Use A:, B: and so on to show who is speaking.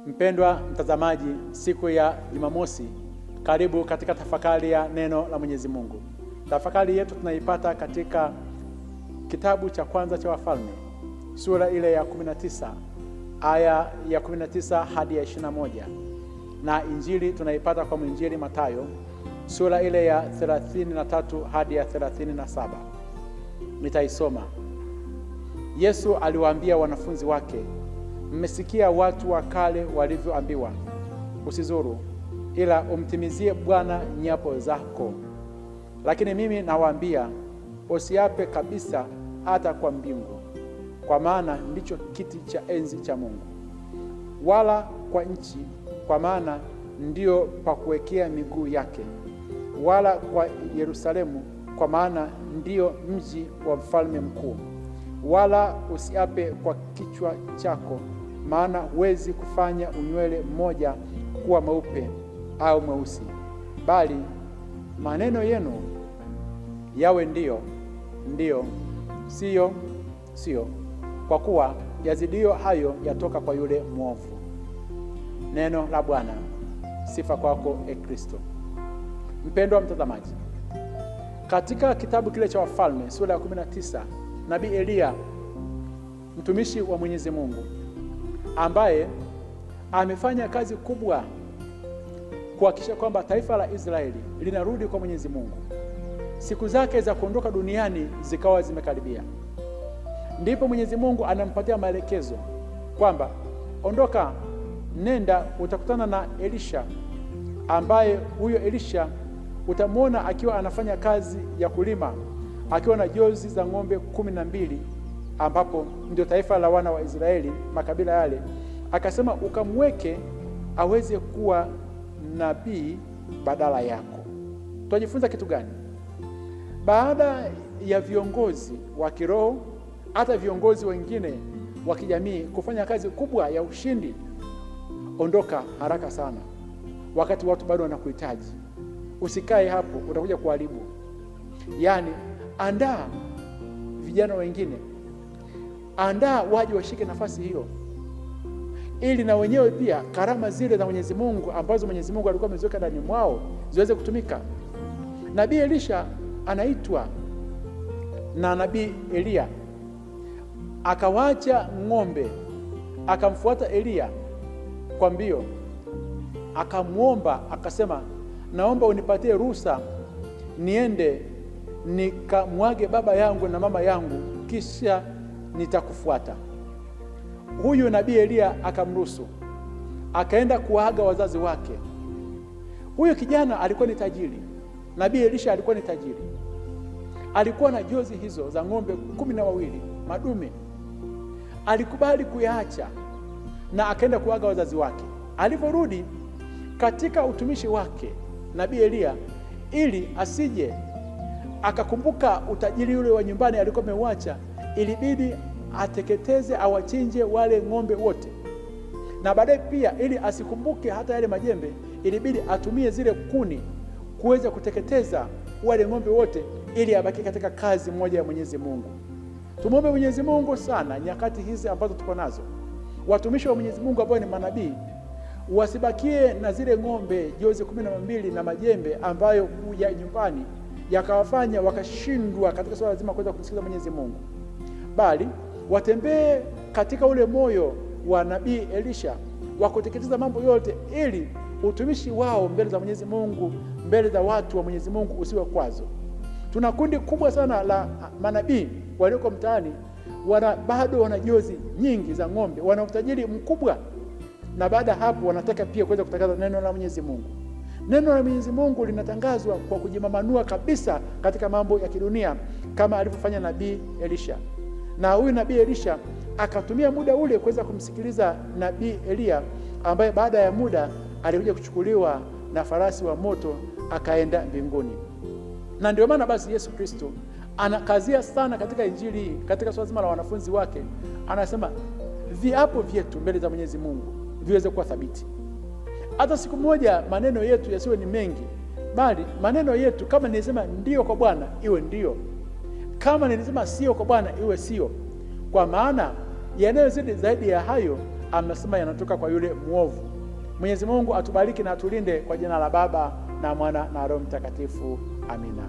A: Mpendwa mtazamaji, siku ya Jumamosi, karibu katika tafakari ya neno la Mwenyezi Mungu. Tafakari yetu tunaipata katika kitabu cha kwanza cha Wafalme, sura ile ya 19, aya ya 19 hadi ya 21. Na injili tunaipata kwa mwinjili Mathayo, sura ile ya 33 hadi ya 37. Nitaisoma. Yesu aliwaambia wanafunzi wake, mmesikia watu wa kale walivyoambiwa, usizuru, ila umtimizie Bwana nyapo zako. Lakini mimi nawaambia, usiape kabisa, hata kwa mbingu, kwa maana ndicho kiti cha enzi cha Mungu, wala kwa nchi, kwa maana ndio pa kuwekea miguu yake, wala kwa Yerusalemu, kwa maana ndio mji wa mfalme mkuu. Wala usiape kwa kichwa chako, maana huwezi kufanya unywele mmoja kuwa mweupe au mweusi, bali maneno yenu yawe ndiyo, ndiyo, siyo, siyo, kwa kuwa yazidio hayo yatoka kwa yule mwovu. Neno la Bwana. Sifa kwako, e Kristo. Mpendwa mtazamaji, katika kitabu kile cha Wafalme sura ya 19, Nabii Eliya, mtumishi wa Mwenyezi Mungu, ambaye amefanya kazi kubwa kuhakikisha kwamba taifa la Israeli linarudi kwa Mwenyezi Mungu, siku zake za kuondoka duniani zikawa zimekaribia. Ndipo Mwenyezi Mungu anampatia maelekezo kwamba ondoka, nenda, utakutana na Elisha, ambaye huyo Elisha utamwona akiwa anafanya kazi ya kulima, akiwa na jozi za ng'ombe 12, ambapo ndio taifa la wana wa Israeli, makabila yale. Akasema ukamweke aweze kuwa nabii badala yako. Tunajifunza kitu gani? Baada ya viongozi wa kiroho, hata viongozi wengine wa kijamii kufanya kazi kubwa ya ushindi, ondoka haraka sana wakati watu bado wanakuhitaji. Usikae hapo, utakuja kuharibu. Yaani, andaa vijana wengine, andaa waje washike nafasi hiyo, ili na wenyewe pia karama zile za Mwenyezi Mungu ambazo Mwenyezi Mungu alikuwa ameziweka ndani mwao ziweze kutumika. Nabii Elisha anaitwa na Nabii Eliya, akawacha ng'ombe, akamfuata Eliya kwa mbio, akamwomba, akasema, naomba unipatie ruhusa niende nikamwage baba yangu na mama yangu, kisha nitakufuata. Huyu Nabii Eliya akamruhusu, akaenda kuaga wazazi wake. Huyu kijana alikuwa ni tajiri. Nabii Elisha alikuwa ni tajiri, alikuwa na jozi hizo za ng'ombe 12 madume. Alikubali kuyaacha na akaenda kuaga wazazi wake. Aliporudi katika utumishi wake, Nabii Eliya, ili asije akakumbuka utajiri ule wa nyumbani alikuwa ameuacha, ilibidi ateketeze, awachinje wale ng'ombe wote. Na baadaye pia, ili asikumbuke hata yale majembe, ilibidi atumie zile kuni kuweza kuteketeza wale ng'ombe wote, ili abaki katika kazi moja ya Mwenyezi Mungu. Tumwombe Mwenyezi Mungu sana nyakati hizi ambazo tuko nazo, watumishi wa Mwenyezi Mungu ambao ni manabii, wasibakie na zile ng'ombe jozi 12 na majembe ambayo kuja nyumbani yakawafanya wakashindwa katika swala zima kuweza kumsikiza Mwenyezi Mungu, bali watembee katika ule moyo wa Nabii Elisha wa kuteketeza mambo yote, ili utumishi wao mbele za Mwenyezi Mungu, mbele za watu wa Mwenyezi Mungu usiwe kwazo. Tuna kundi kubwa sana la manabii walioko mtaani, bado wana jozi nyingi za ng'ombe, wana utajiri mkubwa, na baada hapo wanataka pia kuweza kutangaza neno la Mwenyezi Mungu. Neno la Mwenyezi Mungu linatangazwa kwa kujimamanua kabisa katika mambo ya kidunia, kama alivyofanya Nabii Elisha. Na huyu Nabii Elisha akatumia muda ule kuweza kumsikiliza Nabii Eliya, ambaye baada ya muda alikuja kuchukuliwa na farasi wa moto akaenda mbinguni. Na ndio maana basi Yesu Kristo anakazia sana katika injili hii, katika swala zima la wanafunzi wake, anasema viapo vyetu mbele za Mwenyezi Mungu viweze kuwa thabiti. Hata siku moja maneno yetu yasiwe ni mengi, bali maneno yetu, kama nilisema ndio kwa Bwana iwe ndio, kama nilisema sio kwa Bwana iwe sio, kwa maana yanayozidi zaidi ya hayo amesema yanatoka kwa yule mwovu. Mwenyezi Mungu atubariki na atulinde, kwa jina la Baba na Mwana na Roho Mtakatifu. Amina.